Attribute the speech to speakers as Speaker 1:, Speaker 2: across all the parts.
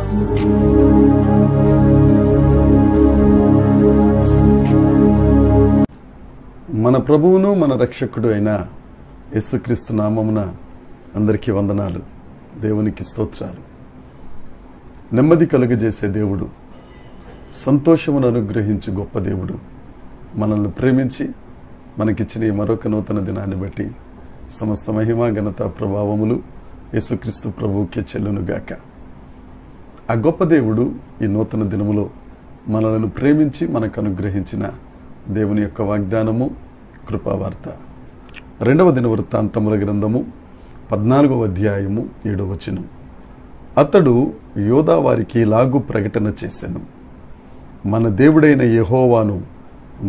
Speaker 1: మన ప్రభువును మన రక్షకుడు అయిన యేసుక్రీస్తు నామమున అందరికీ వందనాలు. దేవునికి స్తోత్రాలు. నెమ్మది కలుగజేసే దేవుడు, సంతోషమును అనుగ్రహించు గొప్ప దేవుడు, మనల్ని ప్రేమించి మనకిచ్చిన ఈ మరొక నూతన దినాన్ని బట్టి సమస్త మహిమ ఘనత ప్రభావములు యేసుక్రీస్తు ప్రభువుకే చెల్లునుగాక. ఆ గొప్ప దేవుడు ఈ నూతన దినములో మనలను ప్రేమించి మనకు అనుగ్రహించిన దేవుని యొక్క వాగ్దానము, కృపావార్త. 2వ దినవృత్తాంతముల గ్రంథము 14వ అధ్యాయము 7వ వచనం. అతడు యోధా వారికి ఇలాగు ప్రకటన చేసెను, మన దేవుడైన యెహోవాను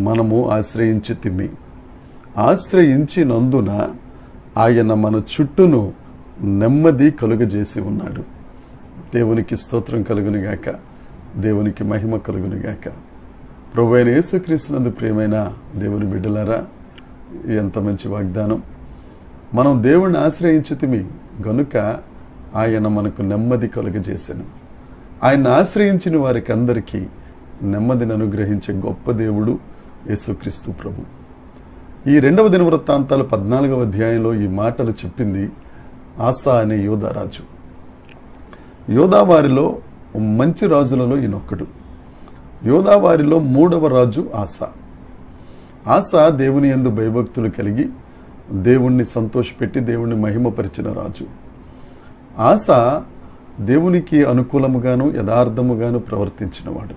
Speaker 1: మనము ఆశ్రయించితిమి. ఆశ్రయించినందున ఆయన మన చుట్టూను నెమ్మది కలుగజేసి ఉన్నాడు. దేవునికి స్తోత్రం కలుగునుగాక, దేవునికి మహిమ కలుగునుగాక. ప్రభువైన యేసుక్రీస్తునందు ప్రియమైన దేవుని బిడ్డలారా, ఎంత మంచి వాగ్దానం. మనం దేవుణ్ణి ఆశ్రయించితిమి గనుక ఆయన మనకు నెమ్మది కలుగజేసెను. ఆయన ఆశ్రయించిన వారికి అందరికీ నెమ్మదిని అనుగ్రహించే గొప్ప దేవుడు యేసుక్రీస్తు ప్రభు. ఈ 2వ దినవృత్తాంతాలు 14వ అధ్యాయంలో ఈ మాటలు చెప్పింది ఆసా అనే యోధారాజు. యోధా వారిలో మంచి రాజులలో ఈయనొక్కడు. యోధా వారిలో 3వ రాజు ఆసా. ఆసా దేవుని యందు భయభక్తులు కలిగి దేవుణ్ణి సంతోషపెట్టి దేవుణ్ణి మహిమపరిచిన రాజు. ఆసా దేవునికి అనుకూలముగాను యథార్థముగాను ప్రవర్తించినవాడు.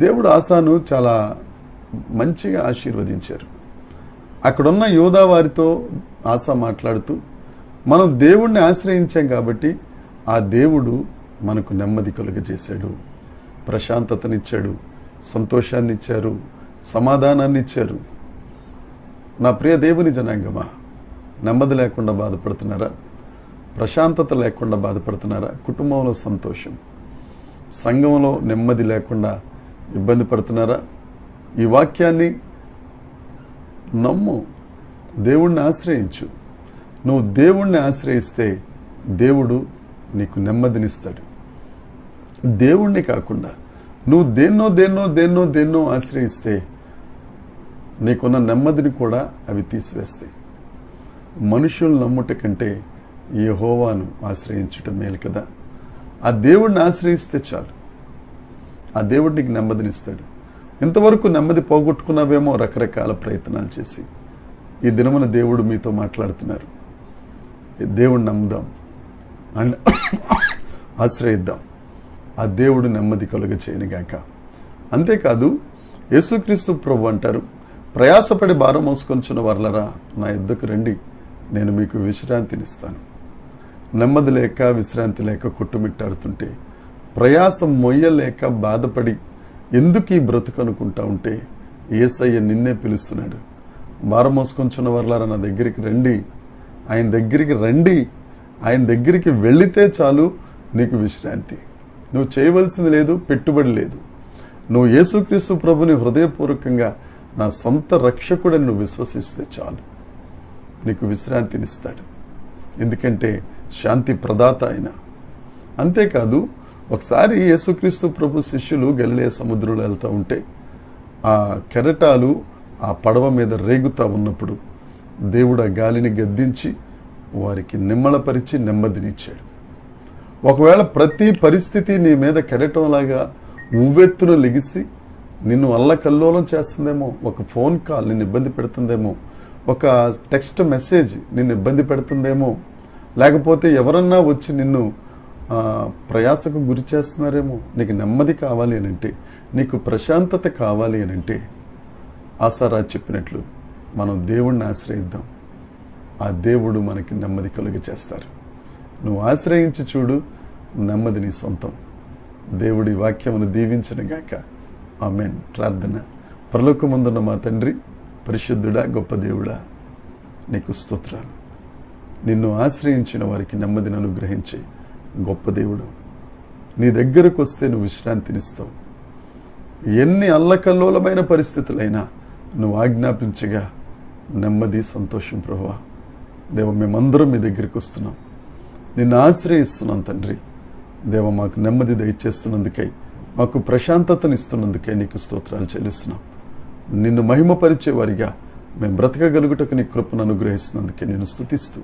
Speaker 1: దేవుడు ఆసాను చాలా మంచిగా ఆశీర్వదించారు. అక్కడున్న యోధా వారితో ఆసా మాట్లాడుతూ, మనం దేవుణ్ణి ఆశ్రయించాం కాబట్టి ఆ దేవుడు మనకు నెమ్మది కలుగజేశాడు, ప్రశాంతతనిచ్చాడు, సంతోషాన్ని ఇచ్చారు, సమాధానాన్ని ఇచ్చారు. నా ప్రియ దేవుని జనాంగమా, నెమ్మది లేకుండా బాధపడుతున్నారా? ప్రశాంతత లేకుండా బాధపడుతున్నారా? కుటుంబంలో సంతోషం, సంఘంలో నెమ్మది లేకుండా ఇబ్బంది పడుతున్నారా? ఈ వాక్యాన్ని నమ్ము, దేవుణ్ణి ఆశ్రయించు. నువ్వు దేవుణ్ణి ఆశ్రయిస్తే దేవుడు నీకు నెమ్మదినిస్తాడు. దేవుణ్ణి కాకుండా నువ్వు దేన్నో ఆశ్రయిస్తే నీకున్న నెమ్మదిని కూడా అవి తీసివేస్తాయి. మనుషులు నమ్ముట కంటే యెహోవాను ఆశ్రయించటం మేలు కదా. ఆ దేవుడిని ఆశ్రయిస్తే చాలు, ఆ దేవుడు నీకు నెమ్మదినిస్తాడు. ఇంతవరకు నెమ్మది పోగొట్టుకున్నావేమో రకరకాల ప్రయత్నాలు చేసి. ఈ దినమున దేవుడు మీతో మాట్లాడుతున్నారు. దేవుడిని నమ్ముదాం అండ్ ఆశ్రయిద్దాం. ఆ దేవుడు నెమ్మది కలుగ చేయనుగాక. అంతేకాదు యేసుక్రీస్తు ప్రభు అంటారు, ప్రయాసపడి భారం మోసుకొంచున్న వారలరా నా యొద్దకు రండి, నేను మీకు విశ్రాంతినిస్తాను. నెమ్మది లేక విశ్రాంతి లేక కొట్టుమిట్టాడుతుంటే, ప్రయాసం మొయ్యలేక బాధపడి ఎందుకు ఈ బ్రతుకు అనుకుంటా ఉంటే యేసయ్య నిన్నే పిలుస్తున్నాడు. భారం మోసుకొంచున్న వారలరా నా దగ్గరికి రండి, ఆయన దగ్గరికి రండి. ఆయన దగ్గరికి వెళితే చాలు నీకు విశ్రాంతి. నువ్వు చేయవలసింది లేదు, పెట్టుబడి లేదు. నువ్వు యేసుక్రీస్తు ప్రభుని హృదయపూర్వకంగా నా సొంత రక్షకుడని నువ్వు విశ్వసిస్తే చాలు, నీకు విశ్రాంతినిస్తాడు. ఎందుకంటే శాంతి ప్రదాత ఆయన. అంతేకాదు, ఒకసారి యేసుక్రీస్తు ప్రభు శిష్యులు గలిలయ సముద్రంలో వెళ్తూ ఉంటే ఆ కెరటాలు ఆ పడవ మీద రేగుతూ ఉన్నప్పుడు దేవుడు ఆ గాలిని గద్దించి వారికి నిమ్మళపరిచి నెమ్మదినిచ్చాడు. ఒకవేళ ప్రతి పరిస్థితి నీ మీద కెరటంలాగా ఉవ్వెత్తున లెగిసి నిన్ను అల్లకల్లోలం చేస్తుందేమో, ఒక ఫోన్ కాల్ నిన్ను ఇబ్బంది పెడుతుందేమో, ఒక టెక్స్ట్ మెసేజ్ నిన్ను ఇబ్బంది పెడుతుందేమో, లేకపోతే ఎవరన్నా వచ్చి నిన్ను ప్రయాసకు గురి చేస్తున్నారేమో. నీకు నెమ్మది కావాలి అని అంటే, నీకు ప్రశాంతత కావాలి అని అంటే ఆసారాజు చెప్పినట్లు మనం దేవుణ్ణి ఆశ్రయిద్దాం. ఆ దేవుడు మనకి నెమ్మది కలుగ చేస్తారు. నువ్వు ఆశ్రయించి చూడు, నెమ్మది నీ సొంతం. దేవుడి వాక్యమును దీవించునుగాక. ఆమేన్. ప్రార్థన. పరలోకమందున్న మా తండ్రి, పరిశుద్ధుడా, గొప్ప దేవుడా, నీకు స్తోత్రాలు. నిన్ను ఆశ్రయించిన వారికి నెమ్మదిని అనుగ్రహించే గొప్ప దేవుడు. నీ దగ్గరకు వస్తే నువ్వు విశ్రాంతినిస్తావు. ఎన్ని అల్లకల్లోలమైన పరిస్థితులైనా నువ్వు ఆజ్ఞాపించగా నెమ్మది, సంతోషం. ప్రభువా, దేవ, మేమందరం మీ దగ్గరికి వస్తున్నాం, నిన్ను ఆశ్రయిస్తున్నాం తండ్రి. దేవ మాకు నెమ్మది దయచేస్తున్నందుకై, మాకు ప్రశాంతతనిస్తున్నందుకే నీకు స్తోత్రాలు చెల్లిస్తున్నాం. నిన్ను మహిమపరిచే వారిగా మేము బ్రతకగలుగుటకు నీ కృపను అనుగ్రహిస్తున్నందుకే నేను స్తుతిస్తూ,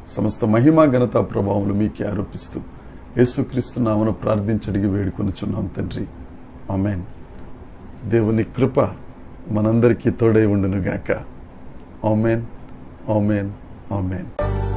Speaker 1: సమస్త మహిమ ఘనత ప్రభావములు మీకే ఆరోపిస్తూ యేసుక్రీస్తు నామమున ప్రార్థించడిగి వేడుకొనుచున్నాం తండ్రి. ఆమేన్. దేవుని కృప మనందరికీ తోడై ఉండును గాక. ఆమేన్, ఆమేన్, ఆమేన్.